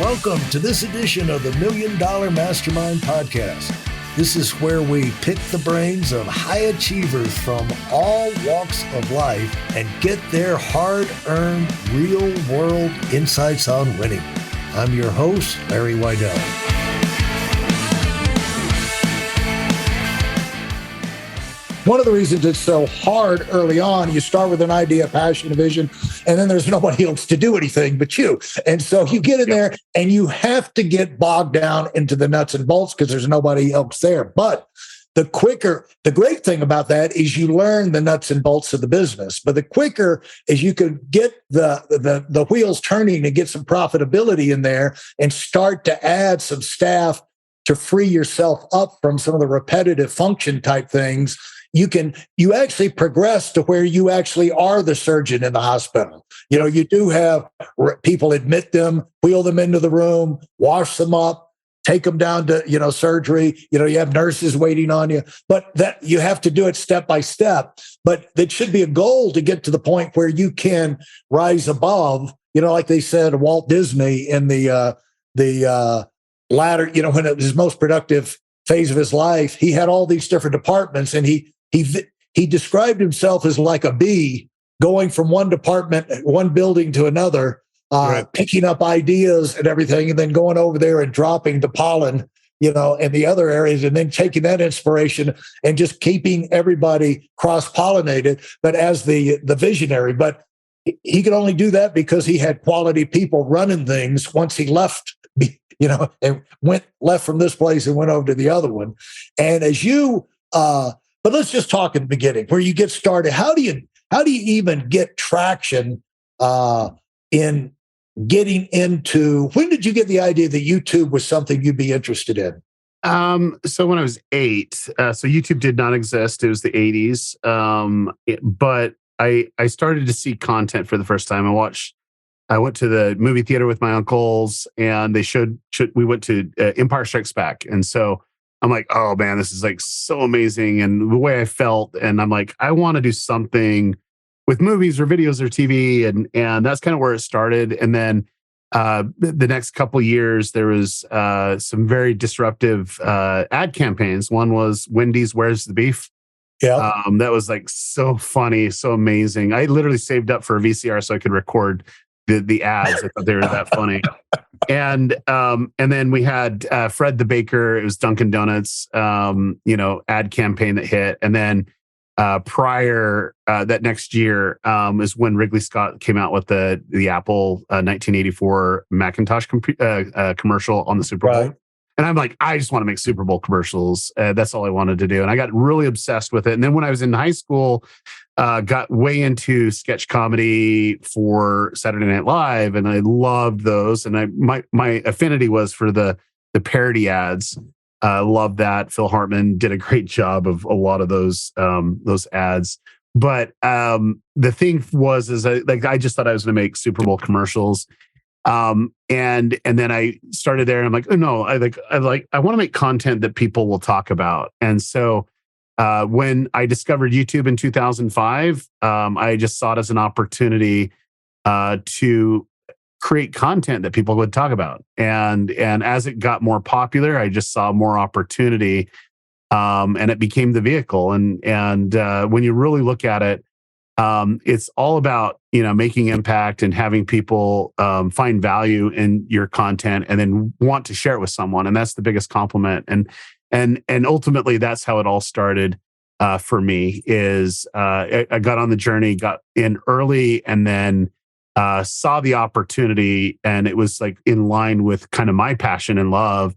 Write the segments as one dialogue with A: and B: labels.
A: Welcome to this edition of the Million Dollar Mastermind podcast. This is where we pick the brains of high achievers from all walks of life and get their hard-earned, real-world insights on winning. I'm your host, Larry Weidel.
B: One of the reasons it's so hard early on, you start with an idea, passion, a vision, and then there's nobody else to do anything but you. And so you get in there and you have to get bogged down into the nuts and bolts because there's nobody else there. But the great thing about that is you learn the nuts and bolts of the business. But the quicker as you can get the wheels turning and get some profitability in there and start to add some staff to free yourself up from some of the repetitive function type things, you actually progress to where you actually are the surgeon in the hospital. You know, you do have people admit them, wheel them into the room, wash them up, take them down to, surgery. You have nurses waiting on you, but that you have to do it step by step. But it should be a goal to get to the point where you can rise above, like they said, Walt Disney in the latter, when it was his most productive phase of his life, he had all these different departments, and he described himself as like a bee going from one department, one building to another, right, picking up ideas and everything, and then going over there and dropping the pollen, in the other areas, and then taking that inspiration and just keeping everybody cross-pollinated, but as the visionary. But he could only do that because he had quality people running things once he left, and left from this place and went over to the other one. And but let's just talk in the beginning where you get started. How do you even get traction in getting into? When did you get the idea that YouTube was something you'd be interested in?
C: So when I was 8, so YouTube did not exist. It was the 80s. But I started to see content for the first time. I went to the movie theater with my uncles, and they we went to Empire Strikes Back. And so I'm like, oh man, this is like so amazing. And the way I felt, and I'm like, I want to do something with movies or videos or TV. And that's kind of where it started. And then the next couple of years, there was some very disruptive ad campaigns. One was Wendy's Where's the Beef?
B: Yeah.
C: That was like so funny, so amazing. I literally saved up for a VCR so I could record the ads. I thought they were that funny. And then we had Fred the Baker. It was Dunkin' Donuts, ad campaign that hit. And then prior that next year is when Wrigley Scott came out with the Apple 1984 Macintosh commercial on the Super Bowl. Right. And I'm like, I just want to make Super Bowl commercials. That's all I wanted to do. And I got really obsessed with it. And then when I was in high school, got way into sketch comedy for Saturday Night Live, and I loved those. And my affinity was for the parody ads. I loved that. Phil Hartman did a great job of a lot of those ads. But the thing was, I just thought I was going to make Super Bowl commercials. And then I started there, and I'm like, oh no, I want to make content that people will talk about. And so when I discovered YouTube in 2005, I just saw it as an opportunity to create content that people would talk about. And as it got more popular, I just saw more opportunity, and it became the vehicle. And when you really look at it, it's all about, making impact and having people find value in your content and then want to share it with someone. And that's the biggest compliment. And ultimately, that's how it all started for me. Is I got on the journey, got in early, and then saw the opportunity, and it was like in line with kind of my passion and love,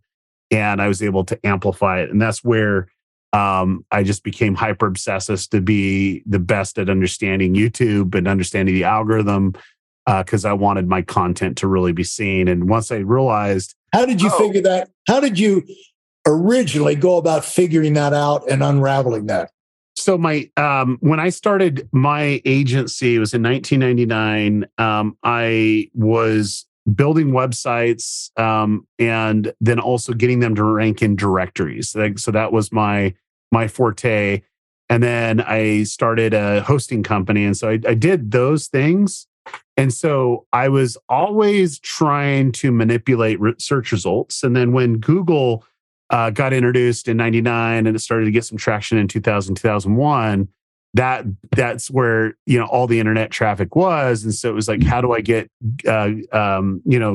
C: and I was able to amplify it. And that's where I just became hyper obsessed to be the best at understanding YouTube and understanding the algorithm, because I wanted my content to really be seen. And once I realized,
B: how did you figure that? How did you originally go about figuring that out and unraveling that?
C: So when I started my agency, it was in 1999. I was building websites, and then also getting them to rank in directories. So that was my forte. And then I started a hosting company. And so I did those things. And so I was always trying to manipulate search results. And then when Google got introduced in 99 and it started to get some traction in 2000, 2001, that's where, all the internet traffic was. And so it was like, how do I get,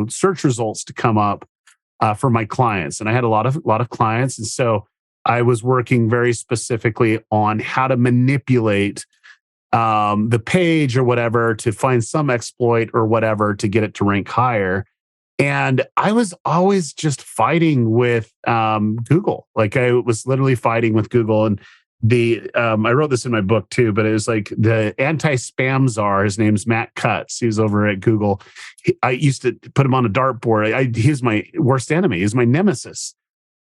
C: search results to come up for my clients? And I had a lot of clients. And so I was working very specifically on how to manipulate the page or whatever to find some exploit or whatever to get it to rank higher. And I was always just fighting with Google. Like I was literally fighting with Google. And I wrote this in my book too, but it was like the anti-spam czar. His name's Matt Cutts. He was over at Google. I used to put him on a dartboard. He's my worst enemy. He's my nemesis.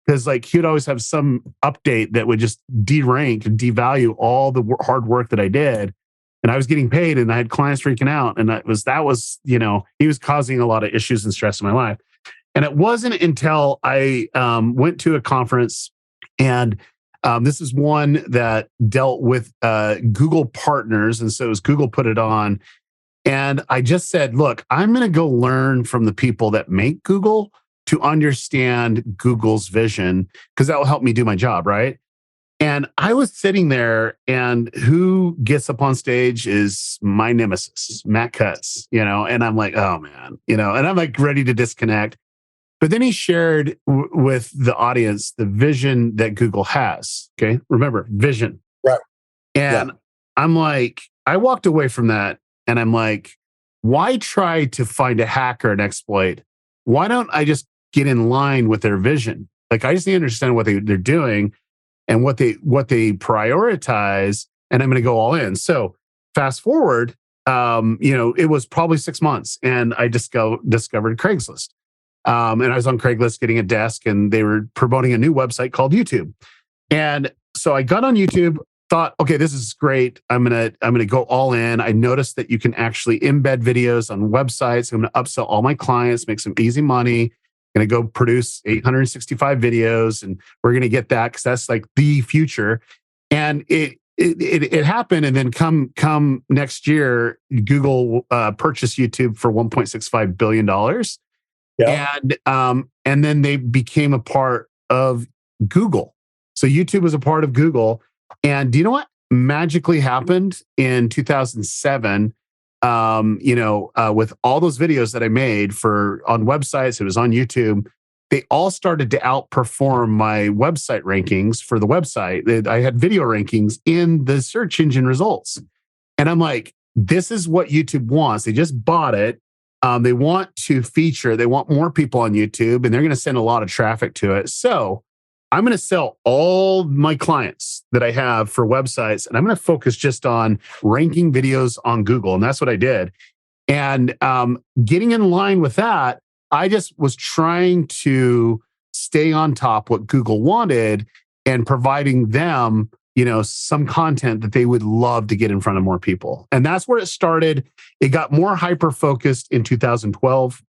C: Because like he'd always have some update that would just derank and devalue all the hard work that I did. And I was getting paid and I had clients freaking out. And that was, he was causing a lot of issues and stress in my life. And it wasn't until I went to a conference, and this is one that dealt with Google partners. And so it was Google put it on. And I just said, look, I'm going to go learn from the people that make Google to understand Google's vision, because that will help me do my job, right? And I was sitting there, and who gets up on stage is my nemesis, Matt Cutts, and I'm like, oh man, and I'm like ready to disconnect. But then he shared with the audience the vision that Google has. Okay. Remember, vision.
B: Right.
C: And I'm like, I walked away from that and I'm like, why try to find a hacker and exploit? Why don't I just get in line with their vision? Like I just need to understand what they're doing and what they prioritize, and I'm going to go all in. So fast forward, it was probably 6 months, and I discovered Craigslist. And I was on Craigslist getting a desk, and they were promoting a new website called YouTube. And so I got on YouTube, thought, okay, this is great. I'm gonna go all in. I noticed that you can actually embed videos on websites. I'm gonna upsell all my clients, make some easy money. Going to go produce 865 videos, and we're going to get that because that's like the future. And it happened. And then come next year, Google purchased YouTube for $1.65 billion. Yeah. And then they became a part of Google. So YouTube was a part of Google. And do you know what magically happened in 2007? With all those videos that I made on websites, it was on YouTube, they all started to outperform my website rankings for the website. I had video rankings in the search engine results. And I'm like, this is what YouTube wants. They just bought it. They want they want more people on YouTube, and they're going to send a lot of traffic to it. So I'm going to sell all my clients that I have for websites, and I'm going to focus just on ranking videos on Google. And that's what I did. And getting in line with that, I just was trying to stay on top what Google wanted and providing them, some content that they would love to get in front of more people. And that's where it started. It got more hyper-focused in 2012.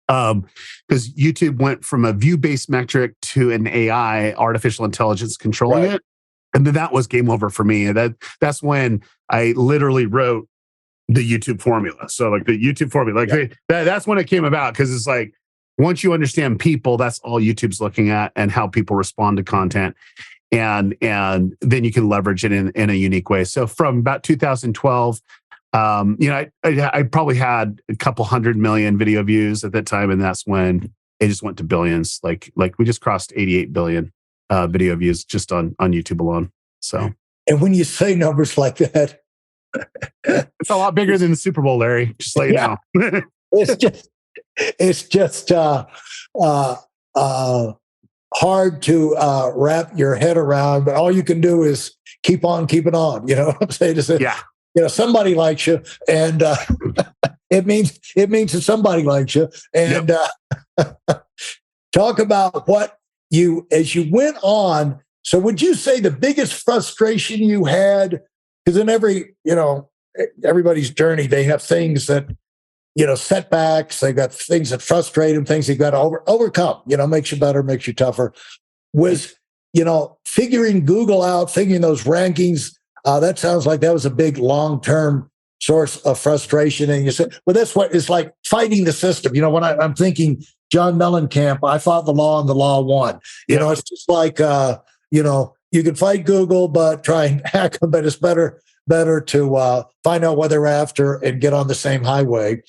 C: Because YouTube went from a view-based metric to an AI, artificial intelligence, controlling it. And then that was game over for me. And that's when I literally wrote the YouTube formula. So like the YouTube formula, that's when it came about, because it's like, once you understand people, that's all YouTube's looking at, and how people respond to content. And then you can leverage it in a unique way. So from about 2012, I probably had a couple 100 million video views at that time, and that's when it just went to billions. Like we just crossed 88 billion video views just on YouTube alone. So,
B: and when you say numbers like that,
C: it's a lot bigger than the Super Bowl, Larry. Just let you know.
B: it's just hard to wrap your head around. But all you can do is keep on keeping on. You know what I'm saying?
C: Yeah.
B: Somebody likes you, and it means that somebody likes you. And talk about as you went on. So would you say the biggest frustration you had, because in everybody's journey, they have things that, setbacks, they got things that frustrate them, things they've got to overcome, makes you better, makes you tougher, was, figuring Google out, figuring those rankings. That sounds like that was a big long-term source of frustration. And you say, well, that's what it's like, fighting the system. When I'm thinking John Mellencamp, I fought the law and the law won. It's just like, you can fight Google, but try and hack them. But it's better to find out what they're after and get on the same highway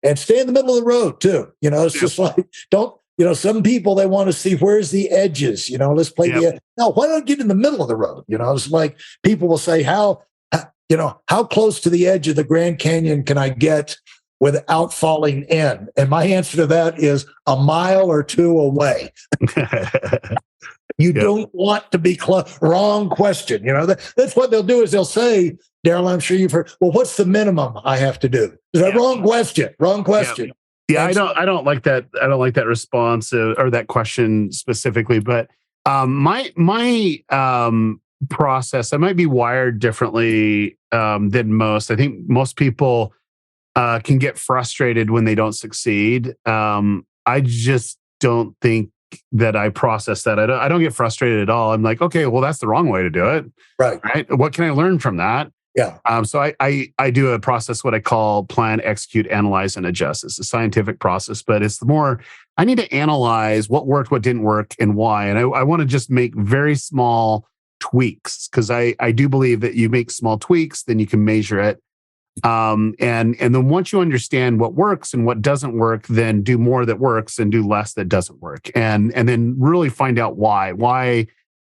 B: and stay in the middle of the road too. It's just like, some people, they want to see where's the edges, let's play the edge. No, why don't get in the middle of the road? It's like people will say, how close to the edge of the Grand Canyon can I get without falling in? And my answer to that is a mile or two away. You don't want to be close. Wrong question. That's what they'll do is they'll say, Derral, I'm sure you've heard, well, what's the minimum I have to do? Is that wrong question? Wrong question.
C: Yeah, I don't like that. I don't like that response or that question specifically. But my process, I might be wired differently than most. I think most people can get frustrated when they don't succeed. I just don't think that I process that. I don't get frustrated at all. I'm like, okay, well, that's the wrong way to do it. Right. What can I learn from that?
B: Yeah.
C: So I do a process, what I call plan, execute, analyze, and adjust. It's a scientific process, but it's more, I need to analyze what worked, what didn't work, and why. And I want to just make very small tweaks, because I do believe that you make small tweaks, then you can measure it. And then once you understand what works and what doesn't work, then do more that works and do less that doesn't work. And then really find out why.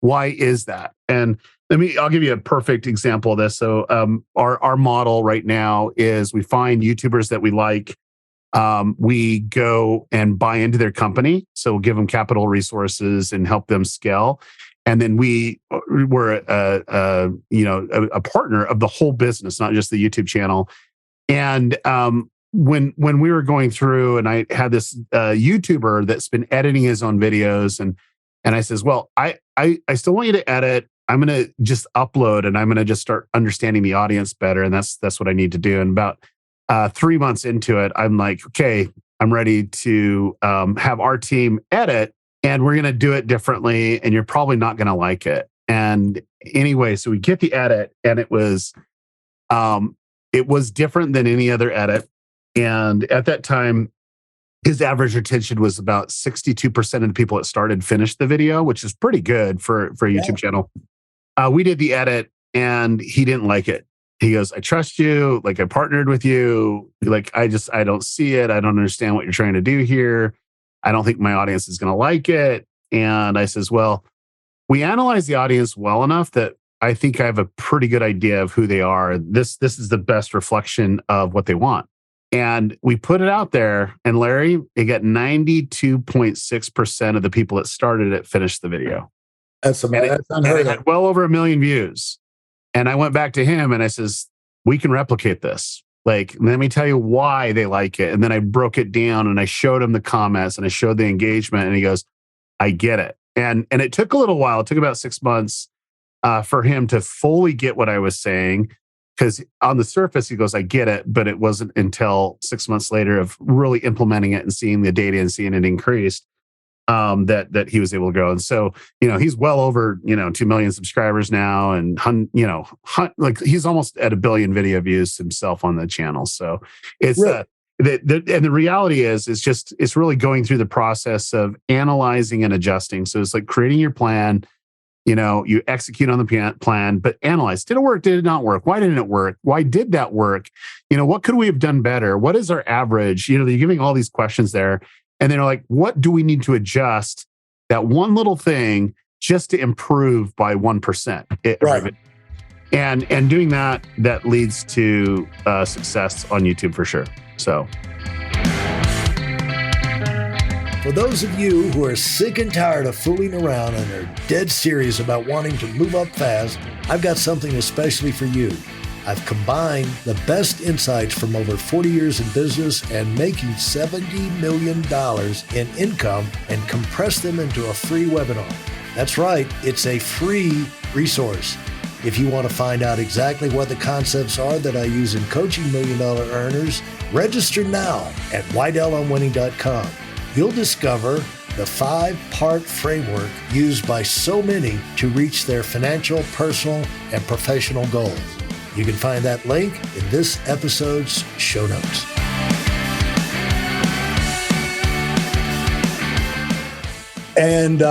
C: Why is that? And I'll give you a perfect example of this. So our model right now is we find YouTubers that we like. We go and buy into their company. So we'll give them capital resources and help them scale. And then we're a partner of the whole business, not just the YouTube channel. And when we were going through, and I had this YouTuber that's been editing his own videos, and I says, well, I still want you to edit. I'm going to just upload, and I'm going to just start understanding the audience better, and that's what I need to do. And about 3 months into it, I'm like, okay, I'm ready to have our team edit. And we're going to do it differently, and you're probably not going to like it. And anyway, so we get the edit, and it was different than any other edit. And at that time, his average retention was about 62% of the people that started finished the video, which is pretty good for a YouTube channel. We did the edit, and he didn't like it. He goes, I trust you. Like, I partnered with you. Like, I don't see it. I don't understand what you're trying to do here. I don't think my audience is going to like it. And I says, well, we analyze the audience well enough that I think I have a pretty good idea of who they are. This is the best reflection of what they want. And we put it out there, and Larry, it got 92.6% of the people that started it finished the video.
B: That's amazing.
C: And it had well over 1 million views. And I went back to him and I says, we can replicate this. Like, let me tell you why they like it. And then I broke it down, and I showed him the comments, and I showed the engagement, and he goes, I get it. And it took a little while. It took about 6 months for him to fully get what I was saying. Because on the surface, he goes, I get it. But it wasn't until 6 months later of really implementing it and seeing the data and seeing it increased that he was able to go. And so, he's well over, 2 million subscribers now, and like he's almost at 1 billion video views himself on the channel. So it's and the reality is it's really going through the process of analyzing and adjusting. So it's like creating your plan. You execute on the plan, but analyze. Did it work? Did it not work? Why didn't it work? Why did that work? What could we have done better? What is our average? You're giving all these questions there. And then they're like, what do we need to adjust that one little thing just to improve by 1%?
B: Right.
C: And doing that leads to success on YouTube for sure. So.
A: For those of you who are sick and tired of fooling around and are dead serious about wanting to move up fast, I've got something especially for you. I've combined the best insights from over 40 years in business and making $70 million in income and compressed them into a free webinar. That's right, it's a free resource. If you want to find out exactly what the concepts are that I use in coaching $1 million earners, register now at WeidelOnWinning.com. You'll discover the 5-part framework used by so many to reach their financial, personal, and professional goals. You can find that link in this episode's show notes.
B: And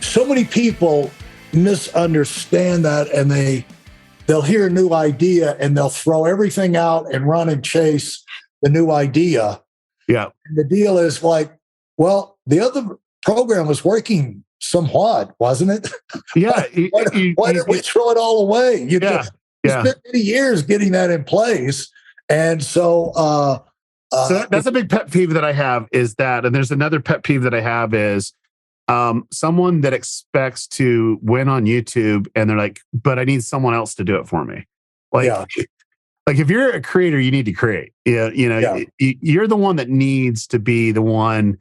B: so many people misunderstand that, and they'll hear a new idea and they'll throw everything out and run and chase the new idea.
C: Yeah.
B: And the deal is like, well, the other program was working somewhat, wasn't it?
C: Yeah.
B: Why did we throw it all away? You spent many years getting that in place. And so,
C: so that's a big pet peeve that I have is that, and there's another pet peeve that I have is someone that expects to win on YouTube and they're like, but I need someone else to do it for me. Like if you're a creator, you need to create. You're the one that needs to be the one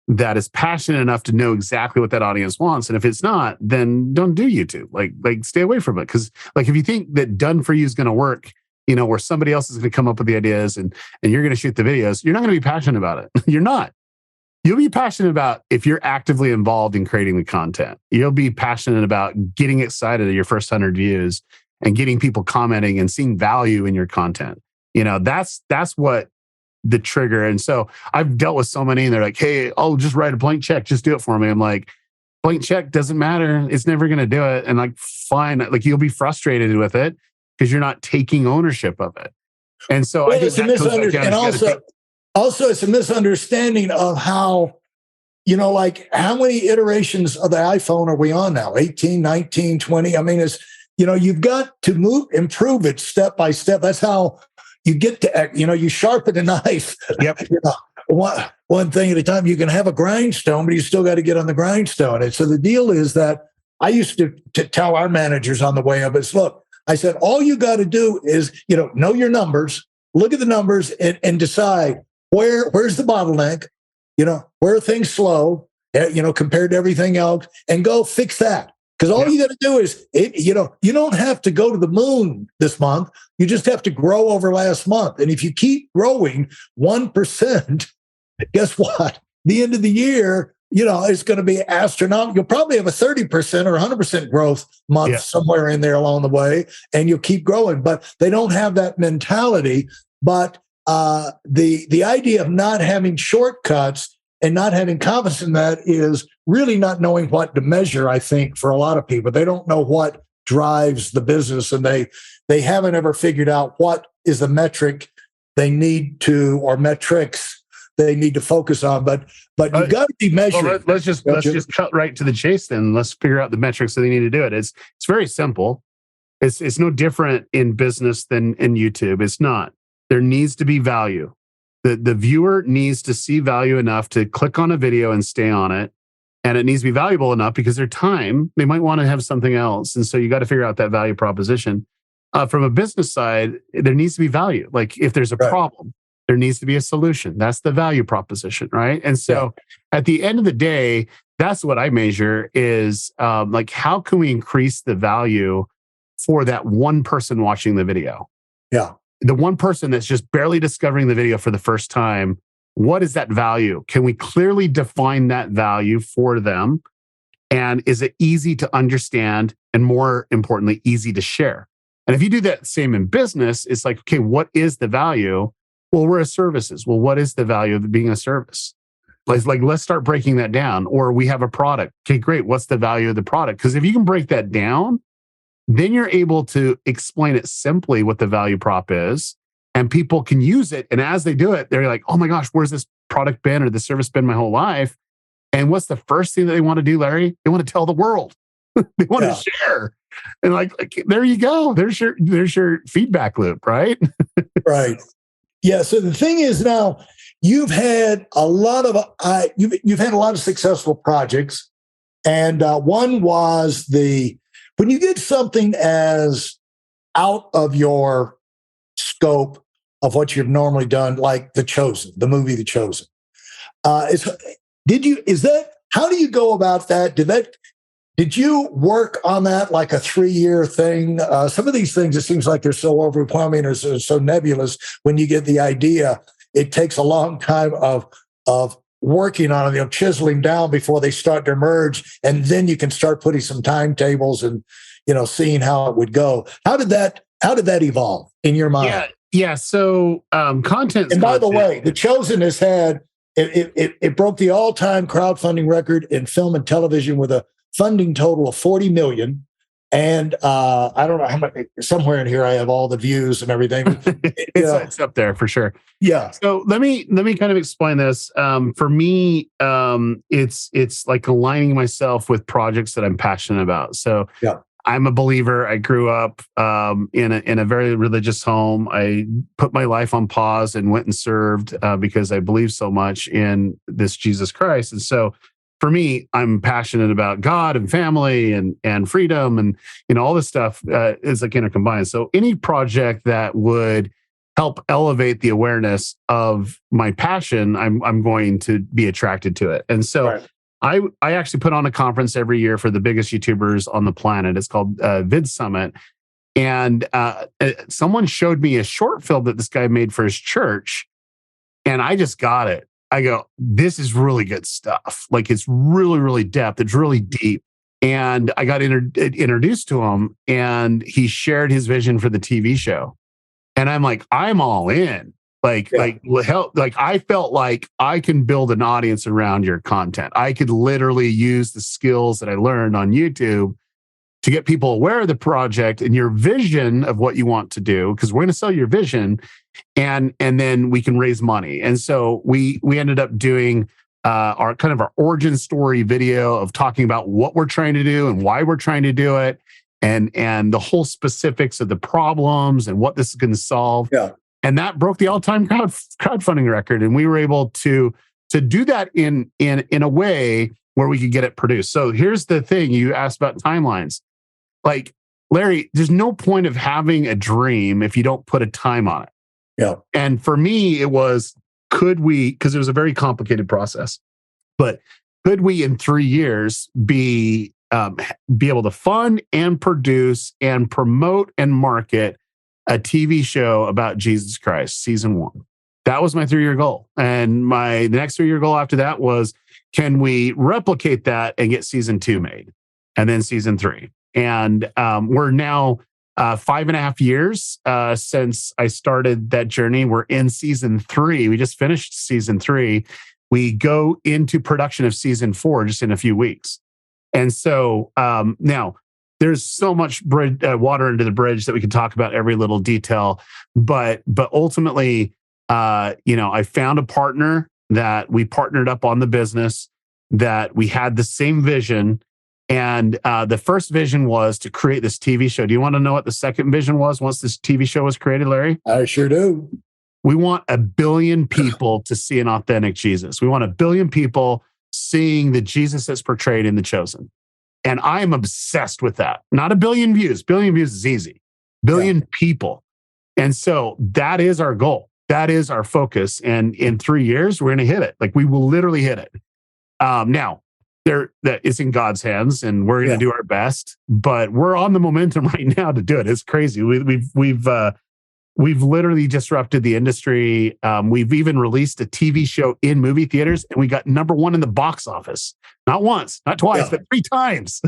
C: that is passionate enough to know exactly what that audience wants. And if it's not, then don't do YouTube. Like stay away from it. Because like if you think that done for you is going to work, where somebody else is going to come up with the ideas and you're going to shoot the videos, you're not going to be passionate about it. You're not. You'll be passionate about if you're actively involved in creating the content. You'll be passionate about getting excited at your first 100 views and getting people commenting and seeing value in your content. That's what the trigger. And so I've dealt with so many and they're like, hey, I'll just write a blank check. Just do it for me. I'm like, blank check doesn't matter. It's never going to do it. And like, fine. Like you'll be frustrated with it because you're not taking ownership of it. And so I think
B: also it's a misunderstanding of how, like how many iterations of the iPhone are we on now? 18, 19, 20. I mean, you've got to improve it step by step. That's how you get to, you sharpen a knife.
C: Yep.
B: One thing at a time. You can have a grindstone, but you still got to get on the grindstone. And so the deal is that I used to tell our managers on the way up is, look, I said, all you got to do is, know your numbers, look at the numbers and decide where's the bottleneck, where are things slow, compared to everything else, and go fix that. Because all you got to do is, you don't have to go to the moon this month. You just have to grow over last month. And if you keep growing 1%, guess what? The end of the year, it's going to be astronomical. You'll probably have a 30% or 100% growth month somewhere in there along the way, and you'll keep growing. But they don't have that mentality. But the idea of not having shortcuts and not having confidence in that is really not knowing what to measure, I think, for a lot of people. They don't know what drives the business, and they haven't ever figured out what is the metric they need to, or metrics they need to focus on. But you've got to be measuring.
C: Well, let's just cut right to the chase then. Let's figure out the metrics that they need to do it. It's very simple. It's no different in business than in YouTube. It's not. There needs to be value. The viewer needs to see value enough to click on a video and stay on it. And it needs to be valuable enough because their time, they might want to have something else. And so you got to figure out that value proposition. From a business side, there needs to be value. Like if there's a problem, there needs to be a solution. That's the value proposition, right? And so at the end of the day, that's what I measure is like, how can we increase the value for that one person watching the video?
B: Yeah.
C: The one person that's just barely discovering the video for the first time, what is that value? Can we clearly define that value for them? And is it easy to understand and more importantly, easy to share? And if you do that same in business, it's like, okay, what is the value? Well, we're a services. Well, what is the value of being a service? Like, let's start breaking that down. Or we have a product. Okay, great. What's the value of the product? Because if you can break that down, then you're able to explain it simply what the value prop is, and people can use it. And as they do it, they're like, oh my gosh, where's this product been or the service been my whole life? And what's the first thing that they want to do, Larry? They want to tell the world. They want to share. And like, there you go. There's your feedback loop, right?
B: Right. Yeah. So the thing is now you've had a lot of you've had a lot of successful projects, and one was when you get something as out of your scope of what you've normally done, like the movie The Chosen. How do you go about that? Did you work on that like a 3-year thing? Some of these things, it seems like they're so overwhelming or so nebulous. When you get the idea, it takes a long time of working on them, chiseling down before they start to emerge. And then you can start putting some timetables and, seeing how it would go. How did that evolve in your mind?
C: Yeah. So content.
B: And by the way, The Chosen has had it broke the all-time crowdfunding record in film and television with a funding total of 40 million. And I don't know how much. Somewhere in here, I have all the views and everything.
C: It's up there for sure.
B: Yeah.
C: So let me kind of explain this. For me, it's like aligning myself with projects that I'm passionate about. So
B: yeah.
C: I'm a believer. I grew up in a very religious home. I put my life on pause and went and served because I believe so much in this Jesus Christ. And so for me, I'm passionate about God and family and freedom and all this stuff is like intercombined. So any project that would help elevate the awareness of my passion, I'm going to be attracted to it. And so right. I actually put on a conference every year for the biggest YouTubers on the planet. It's called VidSummit. And someone showed me a short film that this guy made for his church. And I just got it. I go, this is really good stuff. Like it's really, really depth. It's really deep. And I got introduced to him and he shared his vision for the TV show. And I'm like, I'm all in. I felt like I can build an audience around your content. I could literally use the skills that I learned on YouTube to get people aware of the project and your vision of what you want to do, because we're going to sell your vision and then we can raise money. And so we ended up doing our origin story video of talking about what we're trying to do and why we're trying to do it and the whole specifics of the problems and what this is going to solve.
B: Yeah.
C: And that broke the all-time crowdfunding record. And we were able to do that in a way where we could get it produced. So here's the thing. You asked about timelines. Like, Larry, there's no point of having a dream if you don't put a time on it.
B: Yeah.
C: And for me, it was, because it was a very complicated process, but could we in 3 years be able to fund and produce and promote and market a TV show about Jesus Christ, season 1? That was my 3-year goal. And the next 3-year goal after that was, can we replicate that and get season 2 made? And then season 3. And we're now 5.5 years since I started that journey. We're in season 3. We just finished season 3. We go into production of season 4 just in a few weeks. And so now there's so much water under the bridge that we can talk about every little detail. But ultimately, I found a partner that we partnered up on the business, that we had the same vision. And the first vision was to create this TV show. Do you want to know what the second vision was once this TV show was created, Larry?
B: I sure do.
C: We want 1 billion people to see an authentic Jesus. We want 1 billion people seeing the Jesus that's portrayed in The Chosen. And I am obsessed with that. Not 1 billion views. 1 billion views is easy. 1 billion people. And so that is our goal. That is our focus. And in 3 years, we're going to hit it. Like we will literally hit it. Now, that is in God's hands, and we're going to do our best. But we're on the momentum right now to do it. It's crazy. We've literally disrupted the industry. We've even released a TV show in movie theaters, and we got number 1 in the box office. Not once, not twice, but 3 times.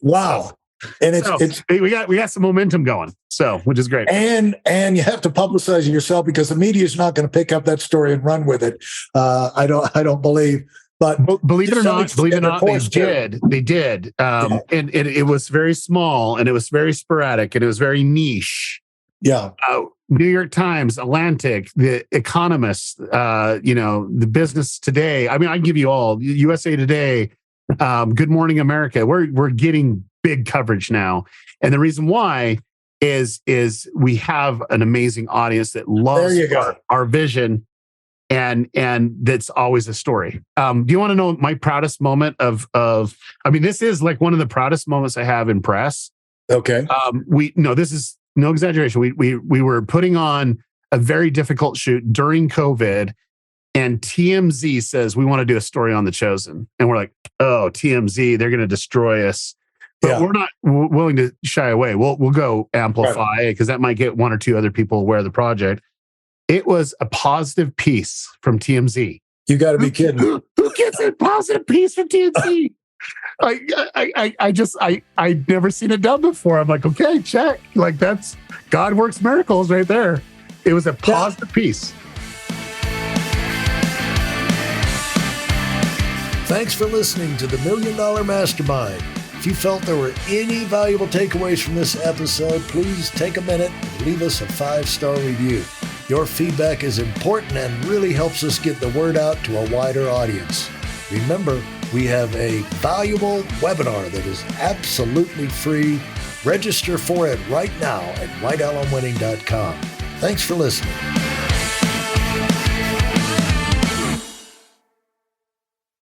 B: Wow! And
C: we got some momentum going, so which is great.
B: And you have to publicize it yourself because the media is not going to pick up that story and run with it. I don't believe. But
C: believe it or not, they did. And it was very small, and it was very sporadic, and it was very niche.
B: Yeah.
C: New York Times, Atlantic, The Economist, the Business Today. I mean, I can give you all. USA Today, Good Morning America. We're getting big coverage now, and the reason why is we have an amazing audience that loves our vision. And that's always a story. Do you want to know my proudest moment of this is like one of the proudest moments I have in press.
B: Okay.
C: This is no exaggeration. We were putting on a very difficult shoot during COVID, and TMZ says, we want to do a story on The Chosen. And we're like, oh, TMZ, they're going to destroy us. But we're not willing to shy away. We'll go amplify it because that might get 1 or 2 other people aware of the project. It was a positive piece from TMZ.
B: You got to be kidding.
C: Who gets a positive piece from TMZ? I'd never seen it done before. I'm like, okay, check. Like that's God works miracles right there. It was a positive piece.
A: Thanks for listening to the Million Dollar Mastermind. If you felt there were any valuable takeaways from this episode, please take a minute and leave us a 5-star review. Your feedback is important and really helps us get the word out to a wider audience. Remember, we have a valuable webinar that is absolutely free. Register for it right now at weidelonwinning.com. Thanks for listening.